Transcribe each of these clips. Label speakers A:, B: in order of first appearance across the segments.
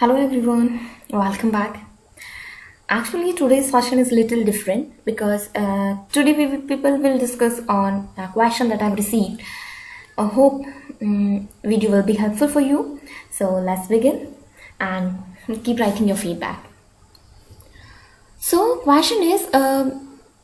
A: Hello everyone, welcome back. Actually, today's session is little different because today people will discuss on a question that I've received. I hope video will be helpful for you. So let's begin and keep writing your feedback. So question is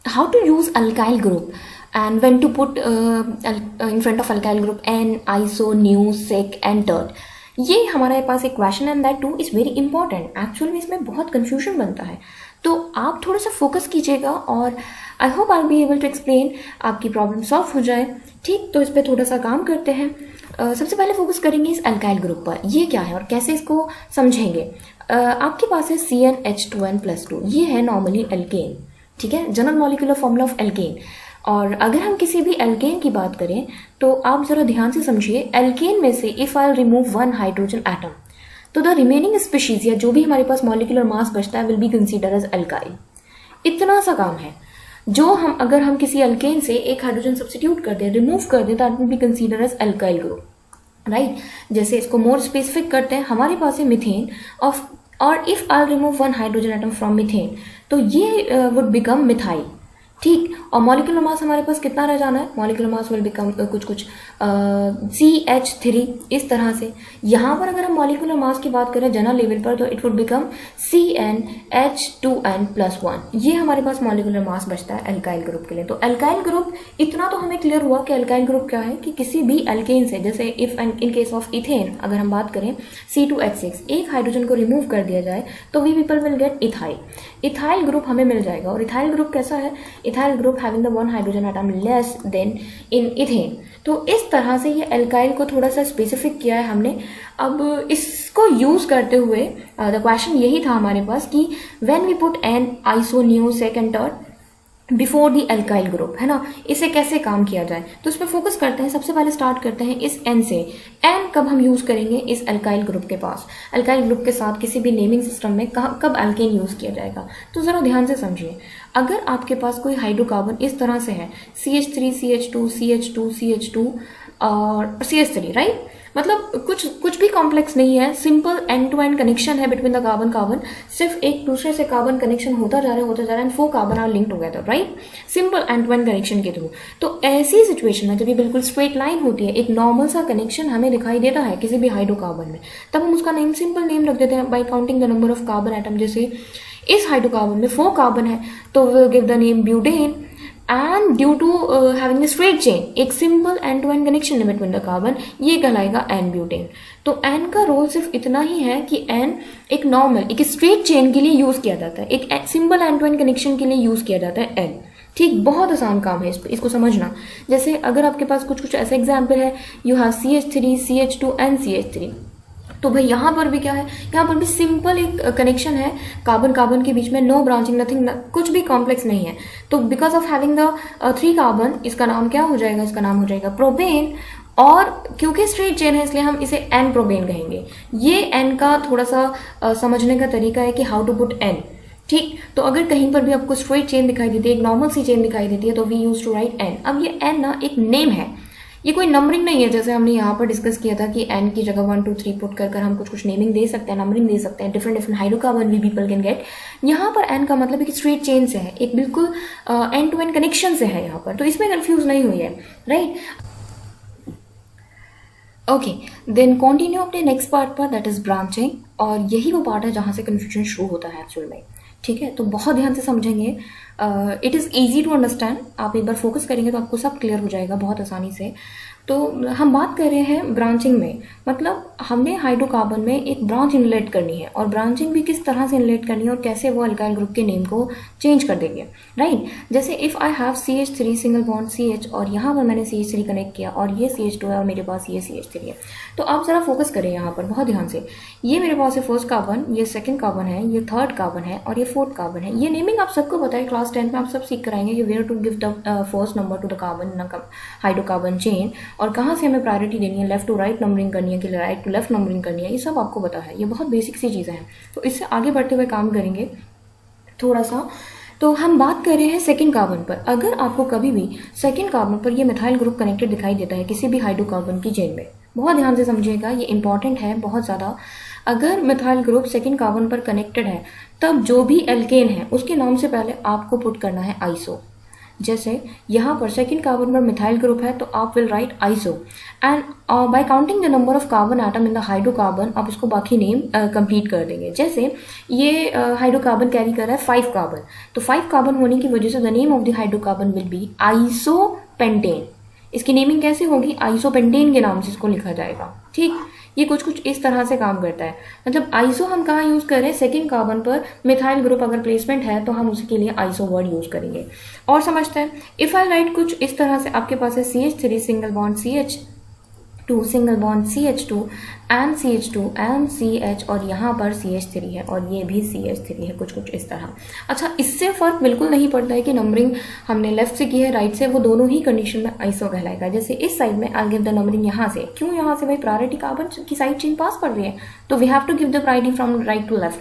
A: how to use alkyl group and when to put in front of alkyl group n, iso, new, sec and tert. ये हमारे पास एक question and that two is very important. Actual में इसमें बहुत confusion बनता है, तो आप थोड़ा सा फोकस कीजिएगा और I hope I be able to explain, आपकी प्रॉब्लम सॉल्व हो जाए. ठीक, तो इस पर थोड़ा सा काम करते हैं. सबसे पहले फोकस करेंगे इस अल्काइल ग्रुप पर. ये क्या है और कैसे इसको समझेंगे. आपके पास है CnH2n+2. ये है नॉर्मली एल्केन. ठीक है, general molecular formula of alkane. और अगर हम किसी भी एल्केन की बात करें तो आप ज़रा ध्यान से समझिए. एल्केन में से if I remove one hydrogen atom तो द रिमेनिंग स्पीशीज या जो भी हमारे पास मॉलिक्यूलर मास बचता है will be consider as alkyl. इतना सा काम है. जो हम अगर हम किसी एल्केन से एक हाइड्रोजन सब्स्टिट्यूट कर दें, रिमूव कर दें, that will be consider as alkyl group. Right. जैसे इसको मोर स्पेसिफिक करते हैं, हमारे पास है मिथेन ऑफ, और if I remove one hydrogen atom from methane तो ये वुड बिकम मिथाइल. ठीक, और मॉलिक्यूलर मास हमारे पास कितना रह जाना है. मॉलिक्यूलर मास विल बिकम कुछ CH3 इस तरह से. यहाँ पर अगर हम मॉलिक्यूलर मास की बात करें जनरल लेवल पर तो इट वुड बिकम CnH2n+1. ये हमारे पास मॉलिक्यूलर मास बचता है अल्काइल ग्रुप के लिए. तो अल्काइल ग्रुप इतना तो हमें क्लियर हुआ कि अल्काइल ग्रुप क्या है कि किसी भी अल्केन से, जैसे if in case of ethane अगर हम बात करें C2H6 एक हाइड्रोजन को रिमूव कर दिया जाए तो we people will get ethyl. Ethyl group हमें मिल जाएगा. और इथाइल ग्रुप कैसा है. Ethyl group having the one hydrogen atom less than in ethane. तो इस तरह से ये एल्काइल को थोड़ा सा स्पेसिफिक किया है हमने. अब इसको यूज करते हुए द क्वेश्चन यही था हमारे पास कि when we put n, iso, neo, sec and tert before the alkyl group, है ना, इसे कैसे काम किया जाए. तो इस पर फोकस करते हैं. सबसे पहले स्टार्ट करते हैं इस एन से. एन कब हम यूज़ करेंगे इस अल्काइल ग्रुप के पास. अल्काइल ग्रुप के साथ किसी भी नेमिंग सिस्टम में कब अल्केन यूज़ किया जाएगा. तो ज़रा ध्यान से समझिए. अगर आपके पास कोई हाइड्रोकार्बन इस तरह से है CH3, CH2, CH2, CH2 और CH3, राइट. मतलब कुछ भी कॉम्प्लेक्स नहीं है. Simple end to end connection है बिटवीन द कार्बन. सिर्फ एक दूसरे से कार्बन कनेक्शन होता जा रहा है and 4 carbon are link together, right. Simple end to end connection के थ्रू. तो ऐसी सिचुएशन में जब ये बिल्कुल स्ट्रेट लाइन होती है, एक नॉर्मल सा कनेक्शन हमें दिखाई देता है किसी भी हाइड्रोकार्बन में, तब हम उसका नेम सिंपल नेम रख देते हैं by counting the number of carbon atom. जैसे इस हाइड्रोकार्बन में 4 कार्बन है तो will give the name butane. And due to having a straight chain, एक simple end to end connection है बिटवीन द कार्बन, ये कहलाएगा एन ब्यूटेन. तो एन का रोल सिर्फ इतना ही है कि एन एक नॉर्मल एक स्ट्रेट चेन के लिए यूज किया जाता है, एक simple end to end connection के लिए यूज किया जाता है एन. ठीक, बहुत आसान काम है इसको समझना. जैसे अगर आपके पास कुछ ऐसे एग्जाम्पल है, you have CH3, CH2 and CH3. तो भाई यहाँ पर भी क्या है, यहाँ पर भी सिंपल एक कनेक्शन है कार्बन के बीच में, नो ब्रांचिंग, नथिंग, कुछ भी कॉम्प्लेक्स नहीं है. तो because of having the 3 carbon इसका नाम क्या हो जाएगा, इसका नाम हो जाएगा प्रोपेन. और क्योंकि स्ट्रेट चेन है इसलिए हम इसे एन प्रोपेन कहेंगे. ये एन का थोड़ा सा समझने का तरीका है कि हाउ टू पुट एन. ठीक, तो अगर कहीं पर भी आपको स्ट्रेट चेन दिखाई देती है, एक नॉर्मल सी चेन दिखाई देती है, तो we use to write n. अब ये एन ना एक नेम है, ये कोई नंबरिंग नहीं है. जैसे हमने यहाँ पर डिस्कस किया था कि एन की जगह 1 2 3 पुट कर हम कुछ नेमिंग दे सकते हैं, नंबरिंग दे सकते हैं. Different hydrocarbon we people can get. यहाँ पर एन का मतलब एक स्ट्रेट चेन से है, एक बिल्कुल एंड टू एंड कनेक्शन से है यहाँ पर. तो इसमें कंफ्यूज नहीं हुई है, राइट. ओके, देन कंटिन्यू अपने नेक्स्ट पार्ट पर, दैट इज ब्रांचिंग. और यही वो पार्ट है जहाँ से कन्फ्यूजन शुरू होता है एक्चुअल में. ठीक है, तो बहुत ध्यान से समझेंगे. It is easy to understand. आप एक बार फोकस करेंगे तो आपको सब क्लियर हो जाएगा बहुत आसानी से. तो हम बात कर रहे हैं ब्रांचिंग में, मतलब हमने हाइड्रोकार्बन में एक ब्रांच इनलेट करनी है, और ब्रांचिंग भी किस तरह से इनलेट करनी है और कैसे वो अल्काइल ग्रुप के नेम को चेंज कर देंगे, राइट. जैसे if I have CH3 single bond CH और यहाँ पर मैंने CH3 कनेक्ट किया और ये CH2 है और मेरे पास ये CH3 है. तो आप ज़रा फोकस करें यहाँ पर बहुत ध्यान से. ये मेरे पास है फर्स्ट कार्बन, ये सेकंड कार्बन है, ये थर्ड कार्बन है और ये फोर्थ कार्बन है. ये नेमिंग आप सबको पता है, क्लास 10 में आप सब सीख कर आएंगे कि where to give the first number to the carbon hydrocarbon chain, और कहाँ से हमें प्रायोरिटी देनी है, लेफ्ट टू राइट नंबरिंग करनी है कि राइट टू लेफ्ट नंबरिंग करनी है. ये सब आपको पता है, ये बहुत बेसिक सी चीज़ें हैं. तो इससे आगे बढ़ते हुए काम करेंगे थोड़ा सा. तो हम बात कर रहे हैं सेकंड कार्बन पर. अगर आपको कभी भी सेकंड कार्बन पर ये मिथाइल ग्रुप कनेक्टेड दिखाई देता है किसी भी हाइड्रोकार्बन की चेन में, बहुत ध्यान से समझिएगा, ये इंपॉर्टेंट है बहुत ज़्यादा। अगर मिथाइल ग्रुप सेकेंड कार्बन पर कनेक्टेड है तब जो भी एल्केन है उसके नाम से पहले आपको पुट करना है आइसो। जैसे यहाँ पर सेकेंड कार्बन पर मिथाइल ग्रुप है तो आप will write iso, and bye counting the number of carbon atom in the hydrocarbon आप इसको बाकी नेम कंप्लीट कर देंगे। जैसे ये हाइड्रोकार्बन कैरी कर रहा है 5 कार्बन, तो 5 कार्बन होने की वजह से the name of the hydrocarbon will be isopentane. इसकी नेमिंग कैसे होगी, आइसोपेंटेन के नाम से इसको लिखा जाएगा। ठीक, ये कुछ इस तरह से काम करता है। मतलब आइसो हम कहाँ यूज़ करें, सेकेंड कार्बन पर मिथाइल ग्रुप अगर प्लेसमेंट है तो हम उसके लिए आइसो वर्ड यूज़ करेंगे। और समझते हैं, इफ़ आई राइट कुछ इस तरह से, आपके पास है CH3 single bond CH2 single bond CH2 and CH2 and CH, और यहाँ पर CH3 है और ये भी CH3 है, कुछ इस तरह। अच्छा, इससे फ़र्क बिल्कुल नहीं पड़ता है कि नंबरिंग हमने लेफ्ट से की है राइट से, वो दोनों ही कंडीशन में आइसो कहलाएगा। जैसे इस साइड में आई गिव द नंबरिंग यहाँ से, क्यों यहाँ से भाई, प्रायोरिटी कार्बन की साइड चेन पास पड़ रही है तो we have to give the priority from right to left.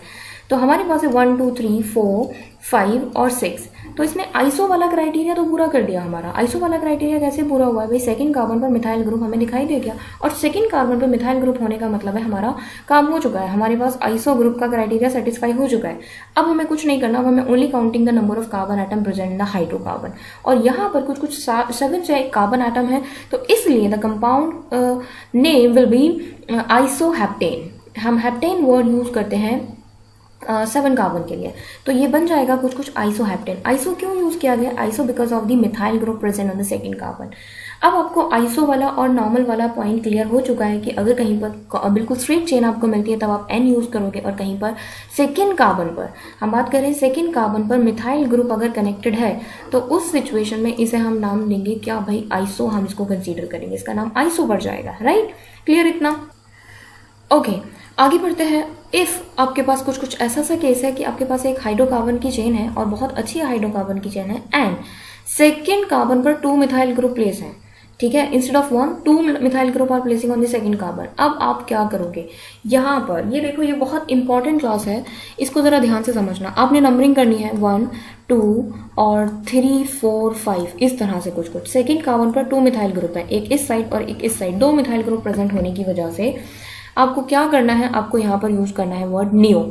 A: तो हमारे पास है 1 2 3 4 5 और 6, तो इसने आइसो वाला क्राइटेरिया तो पूरा कर दिया हमारा। आइसो वाला क्राइटेरिया कैसे पूरा हुआ है भाई, सेकंड कार्बन पर मिथाइल ग्रुप हमें दिखाई दे गया, और सेकंड कार्बन पर मिथाइल ग्रुप होने का मतलब है हमारा काम हो चुका है, हमारे पास आइसो ग्रुप का क्राइटेरिया सेटिस्फाई हो चुका है। अब हमें कुछ नहीं करना, अब हमें only counting the number of carbon atom present in the hydrocarbon, और यहाँ पर कुछ 7 से कार्बन एटम है, तो इसलिए the compound name will be isoheptane. हम हेप्टेन वर्ड यूज करते हैं 7 कार्बन के लिए, तो ये बन जाएगा कुछ आइसोहेप्टेन। आइसो क्यों यूज़ किया गया, iso because of the methyl group present on the second carbon. अब आपको आइसो वाला और नॉर्मल वाला पॉइंट क्लियर हो चुका है कि अगर कहीं पर बिल्कुल स्ट्रेट चेन आपको मिलती है तब आप N यूज़ करोगे, और कहीं पर सेकेंड कार्बन पर, हम बात करें सेकेंड कार्बन पर मिथाइल ग्रुप अगर कनेक्टेड है तो उस सिचुएशन में इसे हम नाम देंगे क्या भाई, आइसो, हम इसको कंसीडर करेंगे, इसका नाम आइसो पड़ जाएगा। राइट, क्लियर इतना? ओके, आगे बढ़ते हैं। इफ़ आपके पास कुछ ऐसा सा केस है कि आपके पास एक हाइड्रोकार्बन की चेन है और बहुत अच्छी हाइड्रोकार्बन की चेन है, एंड सेकेंड कार्बन पर 2 मिथाइल ग्रुप प्लेस है, ठीक है, instead of 1 2 methyl group are placing on the second carbon. अब आप क्या करोगे, यहाँ पर ये देखो, ये बहुत इंपॉर्टेंट क्लास है, इसको ज़रा ध्यान से समझना। आपने नंबरिंग करनी है 1 2 और 3 4 5 इस तरह से कुछ। सेकेंड कार्बन पर 2 मिथाइल ग्रुप है, एक इस साइड और एक इस साइड, 2 मिथाइल ग्रुप प्रेजेंट होने की वजह से आपको क्या करना है, आपको यहाँ पर यूज़ करना है वर्ड नियो।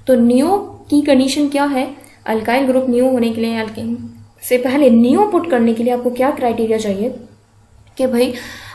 A: तो नियो की कंडीशन क्या है, अल्काइल ग्रुप नियो होने के लिए, अल्केन से पहले नियो पुट करने के लिए आपको क्या क्राइटेरिया चाहिए कि भाई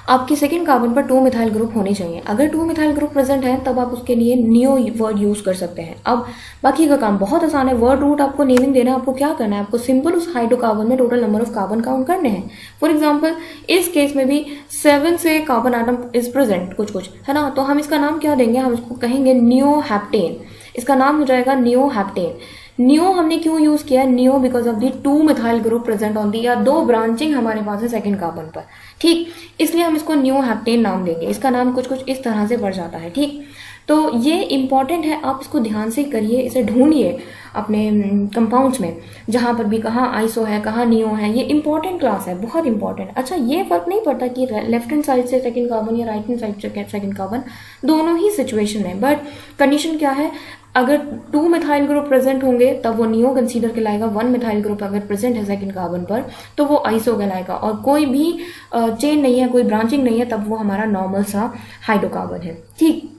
A: आपके सेकेंड कार्बन पर 2 मिथाइल ग्रुप होने चाहिए। अगर 2 मिथाइल ग्रुप प्रेजेंट है तब आप उसके लिए नियो वर्ड यूज़ कर सकते हैं। अब बाकी का काम बहुत आसान है, वर्ड रूट आपको नेमिंग देना है, आपको क्या करना है, आपको सिंपल उस हाइड्रोकार्बन में total number of carbon count करने हैं। फॉर एग्जांपल इस केस में भी 7 से कार्बन आटम इज प्रेजेंट कुछ है ना, तो हम इसका नाम क्या देंगे, हम इसको कहेंगे नियोहेप्टेन। इसका नाम हो जाएगा नियोहेप्टेन। नियो हमने क्यों यूज़ किया है, neo because of the 2 methyl group present on the, या 2 ब्रांचिंग हमारे पास है सेकेंड कार्बन पर, ठीक, इसलिए हम इसको नियोहेप्टेन नाम देंगे। इसका नाम कुछ इस तरह से बढ़ जाता है, ठीक। तो ये इंपॉर्टेंट है, आप इसको ध्यान से करिए, इसे ढूंढिए अपने कंपाउंड्स में, जहाँ पर भी कहाँ आइसो है कहाँ नियो है, ये इंपॉर्टेंट क्लास है, बहुत इंपॉर्टेंट। अच्छा, ये फर्क नहीं पड़ता कि लेफ्ट हैंड साइड से सेकंड कार्बन या राइट हैंड साइड से सेकंड कार्बन, दोनों ही सिचुएशन है, बट कंडीशन क्या है, अगर 2 मिथाइल ग्रुप प्रेजेंट होंगे तब वो नियो कंसीडर कहलाएगा, 1 मिथाइल ग्रुप अगर प्रेजेंट है सेकंड कार्बन पर तो वो आइसो कहलाएगा, और कोई भी चेन नहीं है, कोई ब्रांचिंग नहीं है, तब वो हमारा नॉर्मल सा हाइड्रोकार्बन है, ठीक।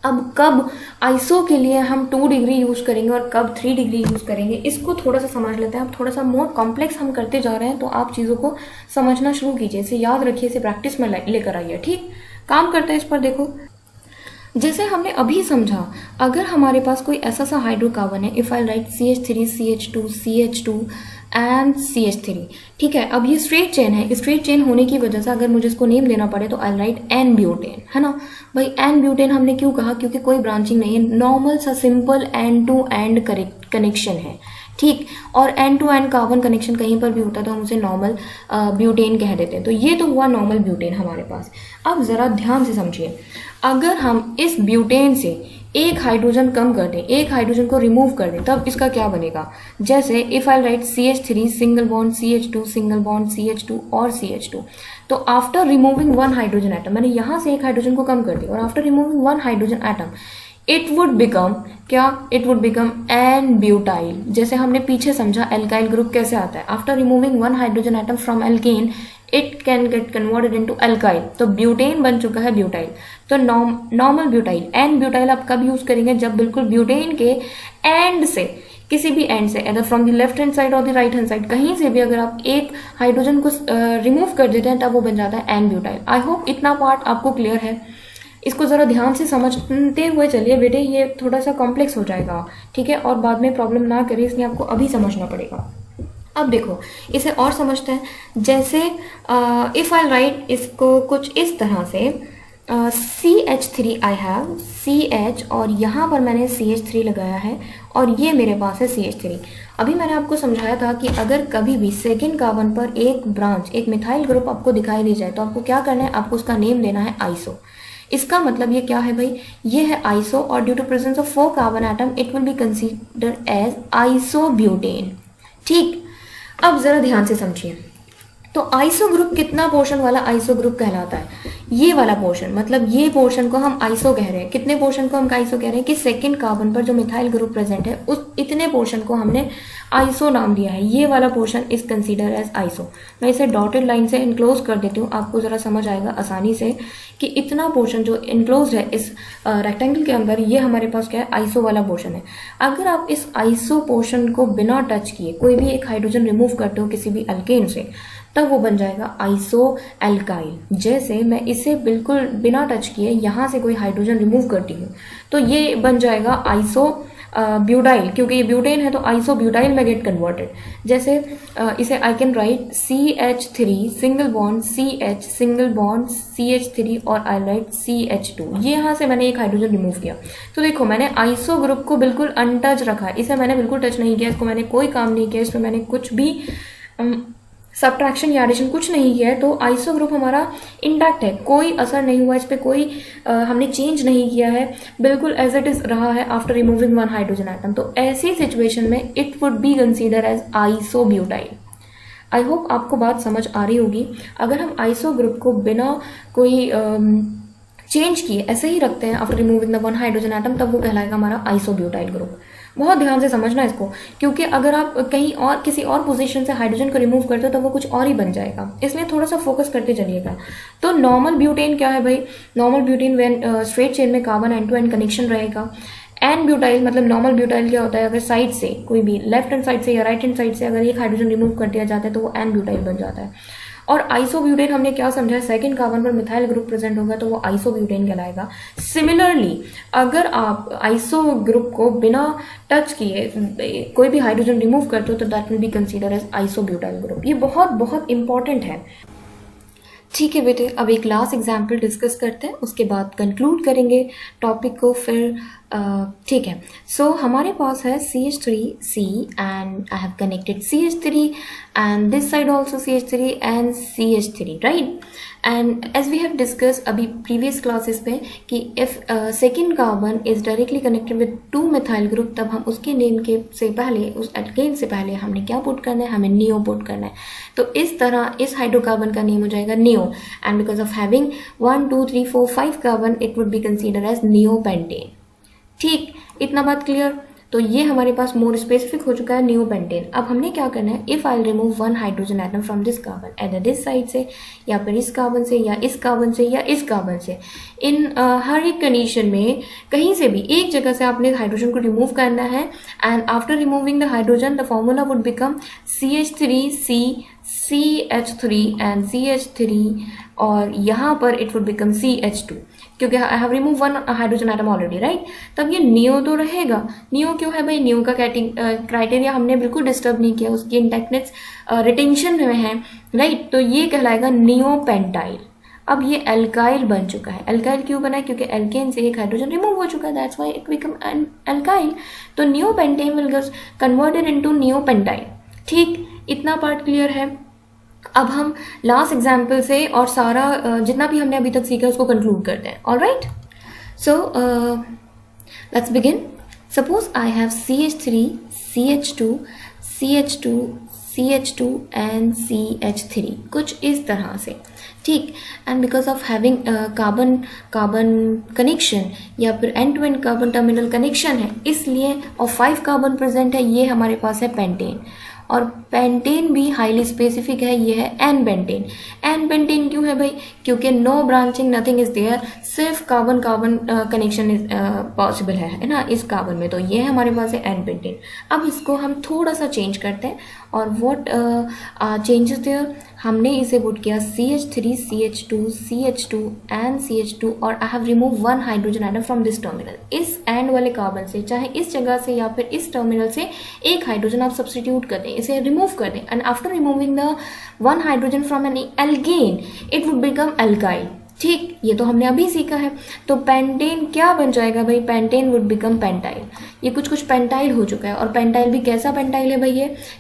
A: अब कब आइसो के लिए हम 2 डिग्री यूज़ करेंगे और कब 3 डिग्री यूज़ करेंगे, इसको थोड़ा सा समझ लेते हैं। अब थोड़ा सा मोर कॉम्प्लेक्स हम करते जा रहे हैं, तो आप चीज़ों को समझना शुरू कीजिए, इसे याद रखिए, इसे प्रैक्टिस में लेकर आइए, ठीक। काम करते हैं इस पर। देखो, जैसे हमने अभी समझा, अगर हमारे पास कोई ऐसा सा हाइड्रोकार्बन है, if I right CH3 CH2 and CH3, ठीक है। अब ये स्ट्रेट चेन है, स्ट्रेट चेन होने की वजह से अगर मुझे इसको नेम देना पड़े तो आई राइट N ब्यूटेन, है ना भाई। N ब्यूटेन हमने क्यों कहा, क्योंकि कोई ब्रांचिंग नहीं है, नॉर्मल सा simple end to end connection है, ठीक। और end to end carbon connection कहीं पर भी होता है तो हम उसे नॉर्मल ब्यूटेन कह देते हैं। तो ये तो हुआ नॉर्मल ब्यूटेन हमारे पास। अब ज़रा ध्यान से समझिए, अगर हम इस ब्यूटेन से एक हाइड्रोजन कम कर दें, एक हाइड्रोजन को रिमूव कर दें, तब इसका क्या बनेगा। जैसे if I right CH3 single bond CH2 single bond CH2 और CH2, तो आफ्टर रिमूविंग 1 हाइड्रोजन एटम, मैंने यहाँ से एक हाइड्रोजन को कम कर दिया, और after removing 1 hydrogen atom it would become क्या, it would become N butyl. जैसे हमने पीछे समझा एल्काइल ग्रुप कैसे आता है, after removing 1 hydrogen atom from alkane it can get converted into alkyl, तो ब्यूटेन बन चुका है ब्यूटाइल। तो नॉर्मल ब्यूटाइल, एन ब्यूटाइल आप कब यूज करेंगे, जब बिल्कुल ब्यूटेन के एंड से, किसी भी एंड से, either from the left hand side और द राइट हैंड साइड, कहीं से भी अगर आप एक हाइड्रोजन को रिमूव कर देते हैं तब वो बन जाता है एन ब्यूटाइल। आई होप इतना पार्ट आपको क्लियर है। इसको ज़रा ध्यान से समझते हुए चलिए बेटे, ये थोड़ा सा कॉम्प्लेक्स हो जाएगा, ठीक है, और बाद में प्रॉब्लम ना करे, इसलिए आपको अभी समझना पड़ेगा। अब देखो इसे और समझते हैं। जैसे इफ़ आई राइट इसको कुछ इस तरह से, CH3 आई हैव CH, और यहाँ पर मैंने CH3 लगाया है और ये मेरे पास है CH3। अभी मैंने आपको समझाया था कि अगर कभी भी सेकेंड कार्बन पर एक ब्रांच, एक मिथाइल ग्रुप आपको दिखाई दे जाए तो आपको क्या करना है, आपको उसका नेम देना है आइसो। इसका मतलब ये क्या है भाई, ये है आइसो, और due to presence of 4 carbon atom it will be considered as isobutane. ठीक, अब जरा ध्यान से समझिए। तो आइसो ग्रुप कितना पोर्शन वाला आइसो ग्रुप कहलाता है, ये वाला पोर्शन, मतलब ये पोर्शन को हम आइसो कह रहे हैं। कितने पोर्शन को हम आइसो कह रहे हैं कि सेकंड कार्बन पर जो मिथाइल ग्रुप प्रेजेंट है उस इतने पोर्शन को हमने आइसो नाम दिया है। ये वाला portion is consider as iso. मैं इसे डॉटेड लाइन से इनक्लोज कर देती हूँ, आपको ज़रा समझ आएगा आसानी से कि इतना पोर्शन जो इनक्लोज है इस रेक्टेंगल के अंदर, ये हमारे पास क्या है, आइसो वाला पोर्शन है। अगर आप इस आइसो पोर्शन को बिना टच किए कोई भी एक हाइड्रोजन रिमूव करते हो किसी भी अल्केन से, तब वो बन जाएगा आइसो एल्काइल। जैसे मैं इसे बिल्कुल बिना टच किए यहाँ से कोई हाइड्रोजन रिमूव करती हूँ तो ये बन जाएगा आइसो ब्यूटाइल, क्योंकि ये ब्यूटेन है तो आइसो ब्यूटाइल में गेट कन्वर्टेड। जैसे इसे I can write CH3 single bond CH single bond CH3 और आई राइट CH2। ये यहाँ से मैंने एक हाइड्रोजन रिमूव किया, तो देखो मैंने आइसो ग्रुप को बिल्कुल अनटच रखा है, इसे मैंने बिल्कुल टच नहीं किया, इसको मैंने कोई काम नहीं किया, इसमें मैंने कुछ भी सब्ट्रैक्शन या एडिशन कुछ नहीं किया है, तो आइसो ग्रुप हमारा इंटैक्ट है, कोई असर नहीं हुआ इस पर, कोई हमने चेंज नहीं किया है, बिल्कुल एज इट इज रहा है after removing one hydrogen atom. तो ऐसी सिचुएशन में it would be consider as isobutyl. I hope आपको बात समझ आ रही होगी। अगर हम आइसो ग्रुप को बिना कोई चेंज किए ऐसे ही रखते हैं after removing the one hydrogen atom, तब वो कहलाएगा हमारा आइसोब्यूटाइल ग्रुप। बहुत ध्यान से समझना इसको, क्योंकि अगर आप कहीं और किसी और पोजीशन से हाइड्रोजन को रिमूव करते हो तो वो कुछ और ही बन जाएगा, इसलिए थोड़ा सा फोकस करते चलिएगा। तो नॉर्मल ब्यूटेन क्या है भाई, normal butane when straight chain में carbon end to end connection रहेगा। एन ब्यूटाइल मतलब नॉर्मल ब्यूटाइल क्या होता है, अगर साइड से कोई भी लेफ्ट हैंड साइड से या राइट हैंड साइड से अगर एक हाइड्रोजन रिमूव कर दिया जाता है तो वो एन ब्यूटाइल बन जाता है। और आइसोब्यूटेन हमने क्या समझा, सेकंड कार्बन पर मिथाइल ग्रुप प्रेजेंट होगा तो वो आइसोब्यूटेन कहलाएगा। सिमिलरली अगर आप आइसो ग्रुप को बिना टच किए कोई भी हाइड्रोजन रिमूव करते हो तो that will be consider as isobutyl group. ये बहुत बहुत इंपॉर्टेंट है। ठीक है बेटे, अब एक लास्ट एग्जाम्पल डिस्कस करते हैं, उसके बाद कंक्लूड करेंगे टॉपिक को फिर। ठीक है, सो हमारे पास है CH3C and I have connected CH3 and this side also CH3 and CH3, right? And as we have discussed अभी previous classes पे कि if second carbon is directly connected with 2 methyl group, तब हम उसके नेम के से पहले, उस alkane से पहले हमने क्या पुट करना है, हमें neo पुट करना है। तो इस तरह इस हाइड्रोकार्बन का नेम हो जाएगा neo, and because of having 1 2 3 4 5 carbon it would be considered as neopentane। ठीक, इतना बात क्लियर। तो ये हमारे पास मोर स्पेसिफिक हो चुका है नियोपेंटेन। अब हमने क्या करना है, if I remove one hydrogen atom from this carbon, either this side से या फिर इस कार्बन से या इस कार्बन से या इस कार्बन से, इन हर एक कंडीशन में कहीं से भी एक जगह से आपने हाइड्रोजन को रिमूव करना है, and after removing the hydrogen the formula would become CH3C CH3 and CH3, और यहाँ पर इट वुड बिकम CH2 क्योंकि I have remove one hydrogen atom already, right. तब ये नियो तो रहेगा। नियो क्यों है भाई, नियो का क्राइटेरिया हमने बिल्कुल डिस्टर्ब नहीं किया, उसकी इंटैक्टनेस रिटेंशन में है, राइट। तो ये कहलाएगा नियोपेंटाइल। अब ये एल्काइल बन चुका है। एल्काइल क्यों बना है, क्योंकि एल्केन से एक हाइड्रोजन रिमूव हो चुका है, that's why it become alkyl. तो neopentane will get converted into neopentyl. ठीक, इतना पार्ट क्लियर है। अब हम लास्ट एग्जाम्पल से और सारा जितना भी हमने अभी तक सीखा उसको कंक्लूड करते हैं। Alright, so let's begin. Suppose I have CH3 CH2 CH2 CH2 and CH3, कुछ इस तरह से, ठीक। And because of having carbon connection या फिर end to end carbon terminal connection है, इसलिए और 5 कार्बन प्रेजेंट है, ये हमारे पास है पेंटेन। और पेंटेन भी हाईली स्पेसिफिक है, ये है एन पेंटेन। एन पेंटेन क्यों है भाई? क्योंकि no branching, nothing is there, सिर्फ carbon carbon connection is possible है ना इस कार्बन में, तो ये हमारे पास है एन पेंटेन। अब इसको हम थोड़ा सा चेंज करते हैं, और व्हाट चेंजेस देयर, हमने इसे पुट किया CH3 CH2 CH2 and CH2, और I have remove one hydrogen atom from this terminal. इस एंड वाले कार्बन से, चाहे इस जगह से या फिर इस टर्मिनल से एक हाइड्रोजन आप सब्सटीट्यूट कर दें, इसे रिमूव कर दें, and after removing the one hydrogen from n alkane it would become alkyl. ठीक, ये तो हमने अभी सीखा है। तो पेंटेन क्या बन जाएगा भाई? Pentane would become pentyl. ये कुछ पेंटाइल हो चुका है, और पेंटाइल भी कैसा पेंटाइल है भाई?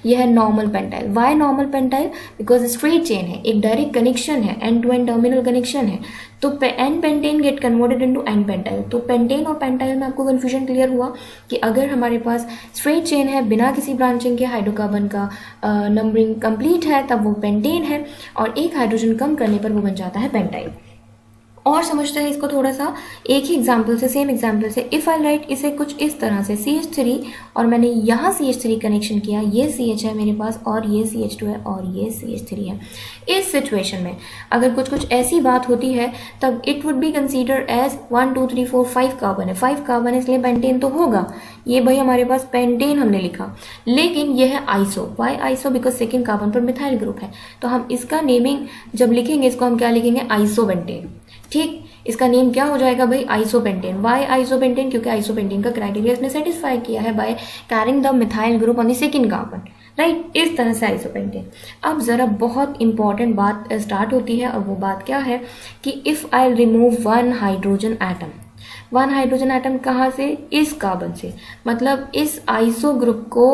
A: ये है normal pentyl. Why normal pentyl? Because straight chain है, एक डायरेक्ट कनेक्शन है, end to end terminal connection है, तो n pentane get converted into n pentyl. तो पेंटेन और पेंटाइल में आपको कन्फ्यूजन क्लियर हुआ कि अगर हमारे पास स्ट्रेट चेन है बिना किसी ब्रांचिंग के, हाइड्रोकार्बन का नंबरिंग कंप्लीट है, तब वो पेंटेन है, और एक हाइड्रोजन कम करने पर वो बन जाता है पेंटाइल। और समझते हैं इसको थोड़ा सा एक ही एग्जाम्पल से, सेम एग्जाम्पल से। इफ़ आई राइट इसे कुछ इस तरह से CH3, और मैंने यहाँ CH3 कनेक्शन किया, ये CH है मेरे पास, और ये CH2 है, और ये CH3 है। इस सिचुएशन में अगर कुछ ऐसी बात होती है, तब it would be consider as 1 2 3 4 5 carbon है, 5 कार्बन है, इसलिए पेंटेन तो होगा। ये भाई हमारे पास पेंटेन हमने लिखा, लेकिन ये है iso. Why iso? Because second carbon पर मिथाइल ग्रुप है, तो हम इसका नेमिंग जब लिखेंगे, इसको हम क्या लिखेंगे? आइसोपेंटेन। ठीक, इसका नेम क्या हो जाएगा भाई? आइसोपेंटेन। Why isopentane? क्योंकि आइसोपेंटेन का क्राइटेरिया इसने सेटिस्फाई किया है by carrying the methyl group on the second carbon, right? इस तरह से आइसोपेंटेन। अब जरा बहुत इंपॉर्टेंट बात स्टार्ट होती है, और वो बात क्या है कि if I remove one hydrogen atom, one hydrogen atom कहाँ से? इस कार्बन से, मतलब इस आइसो ग्रुप को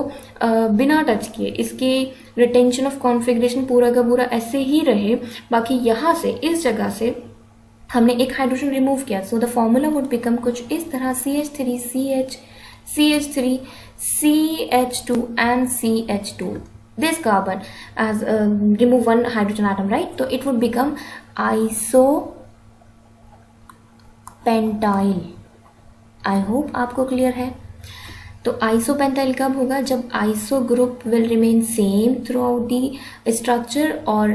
A: बिना टच किए, इसकी रिटेंशन ऑफ कॉन्फ़िगरेशन पूरा का पूरा ऐसे ही रहे, बाकी यहाँ से, इस जगह से हमने एक हाइड्रोजन रिमूव किया। So the formula would become कुछ इस तरह: CH3 CH CH3 CH2 and CH2. This carbon as remove one hydrogen atom, right? So it would become isopentyl. I hope आपको क्लियर है। तो आइसोपेंटाइल कब होगा? जब iso group will remain same through out the structure, और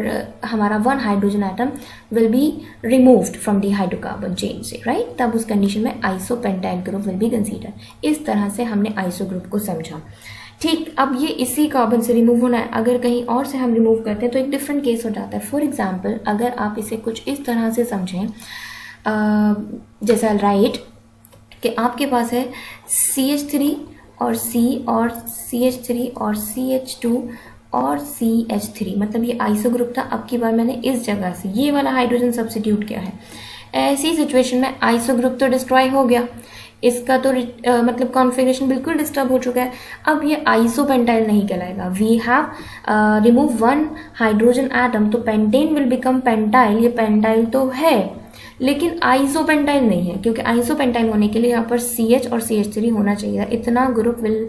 A: हमारा one hydrogen atom will be removed from the hydrocarbon chain से, right? तब उस कंडीशन में isopentyl group will be consider. इस तरह से हमने आइसो ग्रुप को समझा। ठीक, अब ये इसी कार्बन से रिमूव होना है, अगर कहीं और से हम रिमूव करते हैं तो एक डिफरेंट केस हो जाता है। फॉर एग्जाम्पल, अगर आप इसे कुछ इस तरह से समझें, जैसा राइट कि आपके पास है CH3 और C और CH3 और CH2 और CH3, मतलब ये आइसो ग्रुप था। अब की बार मैंने इस जगह से ये वाला हाइड्रोजन सब्स्टिट्यूट किया है। ऐसी सिचुएशन में आइसो ग्रुप तो डिस्ट्रॉय हो गया, इसका तो मतलब कॉन्फ़िगरेशन बिल्कुल डिस्टर्ब हो चुका है। अब ये आइसोपेंटाइल नहीं कहलाएगा। We have remove one hydrogen atom, तो पेंटेन विल बिकम पेंटाइल। ये पेंटाइल तो है, लेकिन आइसोपेंटाइल नहीं है, क्योंकि आइसोपेंटाइल होने के लिए यहाँ पर CH और CH3 होना चाहिए। इतना ग्रुप विल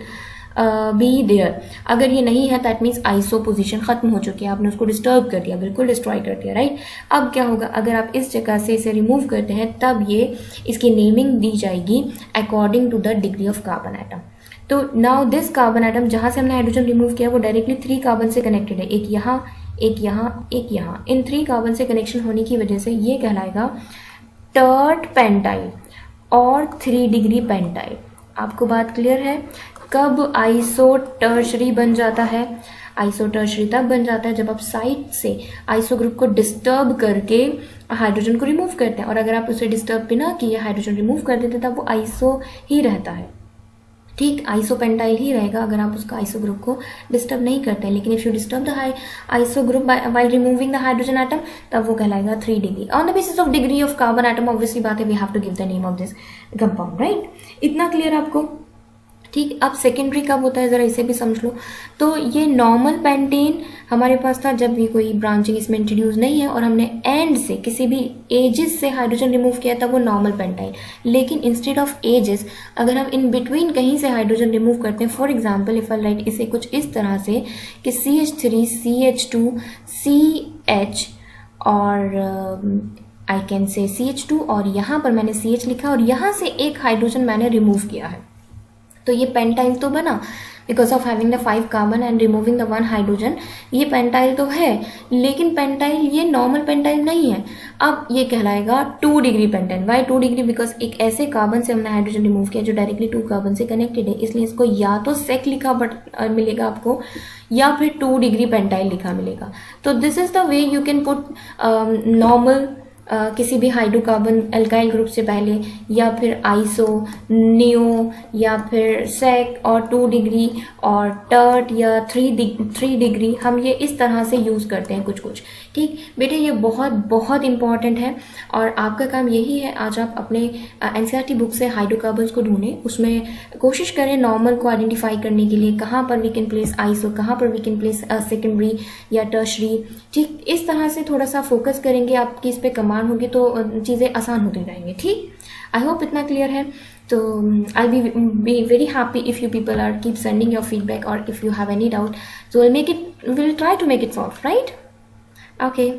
A: बी देयर। अगर ये नहीं है, दैट मीन्स आइसो पोजीशन खत्म हो चुकी है, आपने उसको डिस्टर्ब कर दिया, बिल्कुल डिस्ट्रॉय कर दिया, राइट? अब क्या होगा? अगर आप इस जगह से इसे रिमूव करते हैं, तब ये इसकी नेमिंग दी जाएगी according to the degree of carbon atom. तो नाउ दिस कार्बन एटम, जहाँ से हमने हाइड्रोजन रिमूव किया, वो डायरेक्टली 3 कार्बन से कनेक्टेड है, एक यहाँ, एक यहाँ, एक यहाँ। इन 3 कार्बन से कनेक्शन होने की वजह से ये कहलाएगा टर्ट पेंटाइल और 3 डिग्री पेंटाइल। आपको बात क्लियर है? कब आइसो टर्शरी बन जाता है? आइसो टर्शरी तब बन जाता है जब आप साइड से आइसो ग्रुप को डिस्टर्ब करके हाइड्रोजन को रिमूव करते हैं, और अगर आप उसे डिस्टर्ब बिना किए हाइड्रोजन रिमूव कर देते तब वो आइसो ही रहता है। ठीक, आइसोपेंटाइल ही रहेगा अगर आप उसका आइसो ग्रुप को डिस्टर्ब नहीं करते हैं। लेकिन if you disturb the iso group while removing the hydrogen atom, तब वो कहलाएगा 3 degree. On the basis of degree of carbon atom, obviously बात है, we have to give the name of this compound, right? इतना clear आपको? ठीक, अब secondary कब होता है, ज़रा इसे भी समझ लो। तो ये नॉर्मल पेंटेन हमारे पास था जब भी कोई ब्रांचिंग इसमें इंट्रोड्यूस नहीं है, और हमने एंड से किसी भी एजेस से हाइड्रोजन रिमूव किया था, वो नॉर्मल पेंटाइल। लेकिन इंस्टेड ऑफ एजेस, अगर हम इन बिटवीन कहीं से हाइड्रोजन रिमूव करते हैं, for example if I right इसे कुछ इस तरह से कि CH3 CH2 CH और आई कैन से CH2, और यहाँ पर मैंने CH लिखा, और यहाँ से एक हाइड्रोजन मैंने रिमूव किया है, तो ये पेंटाइल तो बना, because of having the 5 carbon and removing the 1 hydrogen. ये पेंटाइल तो है, लेकिन पेंटाइल ये नॉर्मल पेंटाइल नहीं है। अब ये कहलाएगा 2 degree pentyl. Why 2 degree? Because एक ऐसे कार्बन से हमने हाइड्रोजन रिमूव किया जो डायरेक्टली 2 कार्बन से कनेक्टेड है, इसलिए इसको या तो सेक लिखा मिलेगा आपको, या फिर 2 डिग्री पेंटाइल लिखा मिलेगा। तो this is the way you can put normal किसी भी हाइड्रोकार्बन एल्काइल ग्रुप से पहले, या फिर आइसो, नियो, या फिर सेक और 2 डिग्री और टर्ट या 3 डिग्री, हम ये इस तरह से यूज़ करते हैं कुछ कुछ। ठीक बेटे, ये बहुत बहुत इंपॉर्टेंट है और आपका काम यही है, आज आप अपने एनसीईआरटी बुक से हाइड्रोकार्बन्स को ढूंढें, उसमें कोशिश करें नॉर्मल को आइडेंटिफाई करने के लिए, कहाँ पर वी कैन प्लेस आइसो, कहाँ पर वी कैन प्लेस सेकेंडरी या टर्शरी। ठीक, इस तरह से थोड़ा सा फोकस करेंगे, आपकी इस पर कमांड होगी तो चीज़ें आसान होती जाएंगी। ठीक, आई होप इतना क्लियर है। तो I'll be very happy if you people are keep sending your feedback, or if you have any doubt, so we'll try to make it solve, right? Okay.